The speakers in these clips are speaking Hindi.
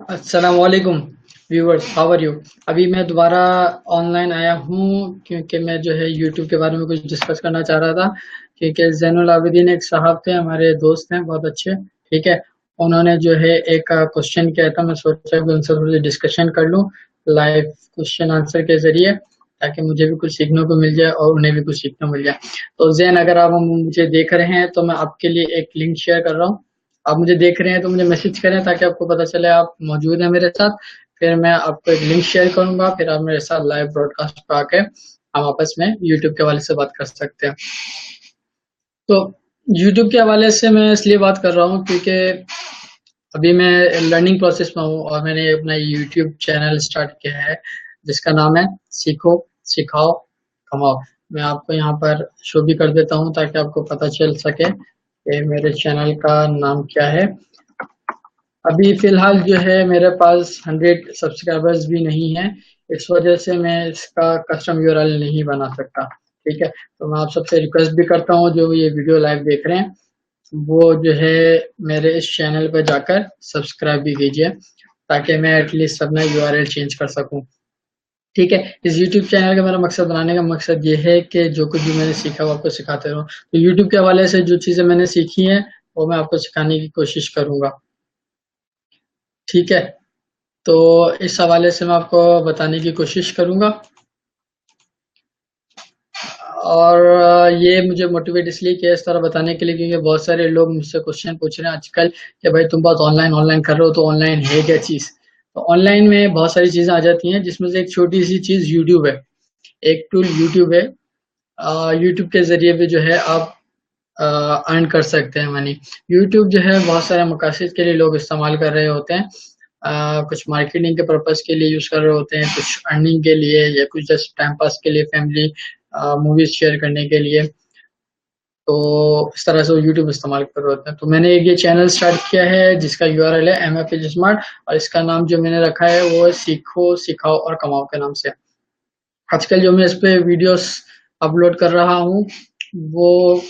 अस्सलामुअलैकुम व्यूअर्स, हाउ आर यू। अभी मैं दोबारा ऑनलाइन आया हूँ क्योंकि मैं जो है यूट्यूब के बारे में कुछ डिस्कस करना चाह रहा था। क्योंकि जैनुल आबिदीन एक साहब थे, हमारे दोस्त हैं बहुत अच्छे। ठीक है, उन्होंने जो है एक क्वेश्चन किया था, मैं सोचा कि उनसे थोड़ी डिस्कशन कर लूँ लाइव क्वेश्चन आंसर के जरिए, ताकि मुझे भी कुछ सीखने को मिल जाए और उन्हें भी कुछ सीखने को मिल जाए। तो जैन, अगर आप मुझे देख रहे हैं तो मैं आपके लिए एक लिंक शेयर कर रहा हूँ। आप मुझे देख रहे हैं तो मुझे मैसेज करें ताकि आपको पता चले आप मौजूद हैं मेरे साथ। फिर मैं आपको एक लिंक शेयर करूंगा, फिर आप मेरे साथ लाइव ब्रॉडकास्ट पे आके हम आपस में यूट्यूब के हवाले से बात कर सकते हैं। तो यूट्यूब के हवाले से मैं इसलिए बात कर रहा हूँ क्योंकि अभी मैं लर्निंग प्रोसेस में हूँ और मैंने अपना यूट्यूब चैनल स्टार्ट किया है जिसका नाम है सीखो, सिखाओ, कमाओ। मैं आपको यहाँ पर शो भी कर देता हूँ ताकि आपको पता चल सके कि मेरे चैनल का नाम क्या है। अभी फिलहाल जो है मेरे पास 100 सब्सक्राइबर्स भी नहीं है, इस वजह से मैं इसका कस्टम यूआरएल नहीं बना सकता। ठीक है, तो मैं आप सबसे रिक्वेस्ट भी करता हूँ जो ये वीडियो लाइव देख रहे हैं वो जो है मेरे इस चैनल पर जाकर सब्सक्राइब भी कीजिए ताकि मैं एटलीस्ट अपना यूआरएल चेंज कर सकूं। ठीक है, इस यूट्यूब चैनल का मेरा मकसद बनाने का मकसद ये है कि जो कुछ भी मैंने सीखा वो आपको सिखाते रहूं। तो यूट्यूब के हवाले से जो चीज़ें मैंने सीखी हैं वो मैं आपको सिखाने की कोशिश करूंगा। ठीक है, तो इस हवाले से मैं आपको बताने की कोशिश करूंगा। और ये मुझे मोटिवेट इसलिए किया इस तरह बताने के लिए क्योंकि बहुत सारे लोग मुझसे क्वेश्चन पूछ रहे हैं आजकल कि भाई तुम बहुत ऑनलाइन ऑनलाइन कर रहे हो, तो ऑनलाइन है क्या चीज़। तो ऑनलाइन में बहुत सारी चीज़ें आ जाती हैं जिसमें से एक छोटी सी चीज़ यूट्यूब है। एक टूल यूट्यूब है। यूट्यूब के ज़रिए भी जो है आप अर्न कर सकते हैं मनी। यूट्यूब जो है बहुत सारे मकासद के लिए लोग इस्तेमाल कर रहे होते हैं। कुछ मार्केटिंग के पर्पज़ के लिए यूज़ कर रहे होते हैं, कुछ अर्निंग के लिए या कुछ जस्ट टाइम पास के लिए, फैमिली मूवीज़ शेयर करने के लिए। तो इस तरह से वो यूट्यूब इस्तेमाल कर रहे होते हैं। तो मैंने एक ये चैनल स्टार्ट किया है जिसका यूआरएल है एमएफ स्मार्ट, और इसका नाम जो मैंने रखा है वो है सीखो, सिखाओ और कमाओ के नाम से। आजकल जो मैं इस पे वीडियोस अपलोड कर रहा हूँ वो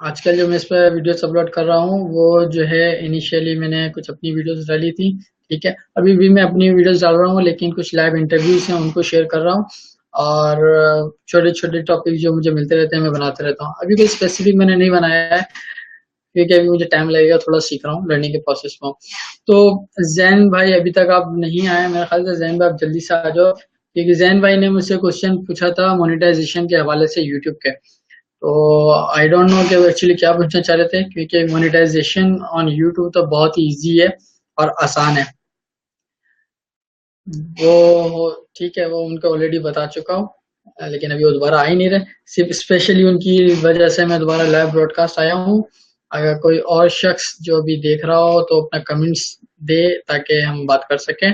आजकल जो मैं इस पे वीडियोस अपलोड कर रहा हूँ वो जो है इनिशियली मैंने कुछ अपनी वीडियोस डाली थी। ठीक है, अभी भी मैं अपनी वीडियोस डाल रहा हूँ लेकिन कुछ लाइव इंटरव्यूज हैं उनको शेयर कर रहा हूँ। और छोटे छोटे टॉपिक जो मुझे मिलते रहते हैं मैं बनाते रहता हूँ। अभी कोई स्पेसिफिक मैंने नहीं बनाया है क्योंकि अभी मुझे टाइम लगेगा, थोड़ा सीख रहा हूँ, लर्निंग के प्रोसेस में हूँ। तो जैन भाई अभी तक आप नहीं आए, मेरे ख्याल से जैन भाई आप जल्दी से आ जाओ क्योंकि जैन भाई ने मुझसे क्वेश्चन पूछा था मोनेटाइजेशन के हवाले से यूट्यूब के। तो आई डोंट नो कि वो एक्चुअली क्या पूछना चाह रहे थे क्योंकि मोनेटाइजेशन ऑन यूट्यूब तो बहुत ही ईजी है और आसान है। वो ठीक है, वो उनको ऑलरेडी बता चुका हूँ, लेकिन अभी वो दोबारा आ ही नहीं रहे। सिर्फ स्पेशली उनकी वजह से मैं दोबारा लाइव ब्रॉडकास्ट आया हूँ। अगर कोई और शख्स जो भी देख रहा हो तो अपना कमेंट्स दे ताकि हम बात कर सकें।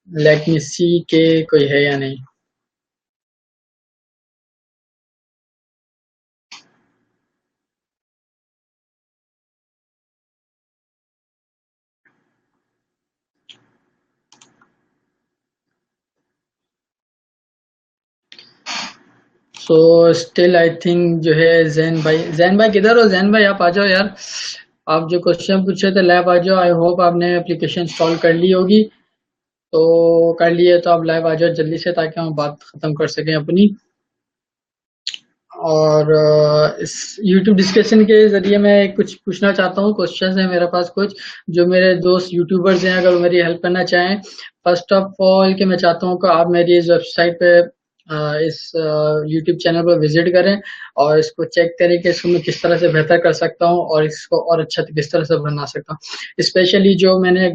लेट मी सी के कोई है या नहीं। सो स्टिल आई थिंक जो है जैन भाई किधर हो? जैन भाई आप आ जाओ यार। आप जो क्वेश्चन पूछे थे लाइव आ जाओ। आई होप आपने एप्लीकेशन इंस्टॉल कर ली होगी। तो कर लिए तो आप लाइव आ जाओ जल्दी से ताकि हम बात खत्म कर सकें अपनी। और इस YouTube डिस्कशन के जरिए मैं कुछ पूछना चाहता हूँ, क्वेश्चन है मेरे पास कुछ जो मेरे दोस्त यूट्यूबर्स हैं अगर वो मेरी हेल्प करना चाहें। फर्स्ट ऑफ ऑल कि मैं चाहता हूँ कि आप मेरी इस वेबसाइट पे इस यूट्यूब चैनल पर विजिट करें और इसको चेक करें कि इसको मैं किस तरह से बेहतर कर सकता हूँ और इसको और अच्छा किस तरह से बना सकता हूँ। स्पेशली जो मैंने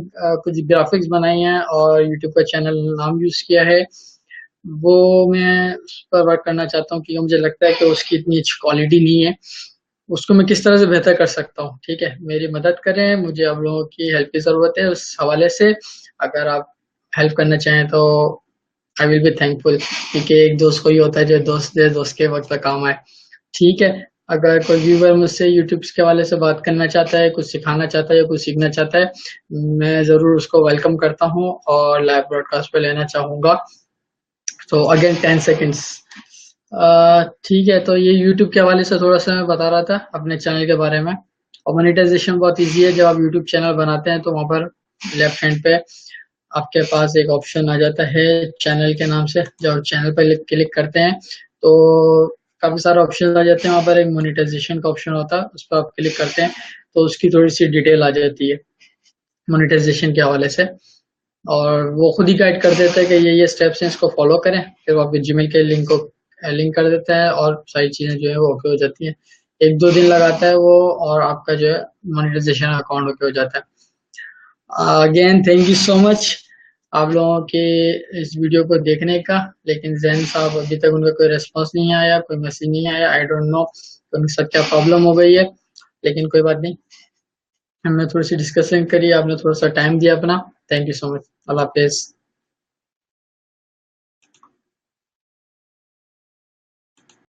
कुछ ग्राफिक्स बनाई हैं और यूट्यूब का चैनल नाम यूज़ किया है वो मैं उस पर वर्क करना चाहता हूँ क्योंकि मुझे लगता है कि उसकी इतनी अच्छी क्वालिटी नहीं है। उसको मैं किस तरह से बेहतर कर सकता हूँ। ठीक है, मेरी मदद करें, मुझे आप लोगों की हेल्प की ज़रूरत है उस हवाले से। अगर आप हेल्प करना चाहें तो आई विल बी थैंकफुल क्योंकि एक दोस्त कोई होता है जो दोस्त के वक्त पे काम आए। ठीक है, अगर कोई व्यूवर मुझसे यूट्यूब के हवाले से बात करना चाहता है, कुछ सिखाना चाहता है या कुछ सीखना चाहता है, मैं ज़रूर उसको वेलकम करता हूँ और लाइव ब्रॉडकास्ट पे लेना चाहूँगा। So again 10 seconds. ठीक है, तो ये यूट्यूब के हवाले से थोड़ा सा मैं बता रहा था अपने चैनल के बारे में। और मोनेटाइजेशन बहुत इजी है, जब आप यूट्यूब चैनल बनाते हैं तो वहाँ पर लेफ्ट हैंड पे आपके पास एक ऑप्शन आ जाता है चैनल के नाम से। जब चैनल पर क्लिक करते हैं तो काफी सारे ऑप्शन आ जाते हैं। वहाँ पर एक मोनेटाइजेशन का ऑप्शन होता है, उस पर आप क्लिक करते हैं तो उसकी थोड़ी सी डिटेल आ जाती है मोनेटाइजेशन के हवाले से, और वो खुद ही गाइड कर देता है कि ये स्टेप्स हैं, इसको फॉलो करें। फिर वो आपके जीमेल के लिंक को लिंक कर देता है और सारी चीजें जो है वो ओके हो जाती हैं। 1-2 दिन लगाता है वो, और आपका जो है मोनेटाइजेशन अकाउंट ओके हो जाता है। Again thank you so much आप लोगों के इस वीडियो को देखने का। लेकिन जैन साहब अभी तक उनका कोई रिस्पॉन्स नहीं आया, कोई मैसेज नहीं आया। आई डोंट नो उनके साथ क्या प्रॉब्लम हो गई है, लेकिन कोई बात नहीं। हमने थोड़ी सी डिस्कशन करी, आपने थोड़ा सा टाइम दिया अपना। Thank you so much. Allah Hafiz.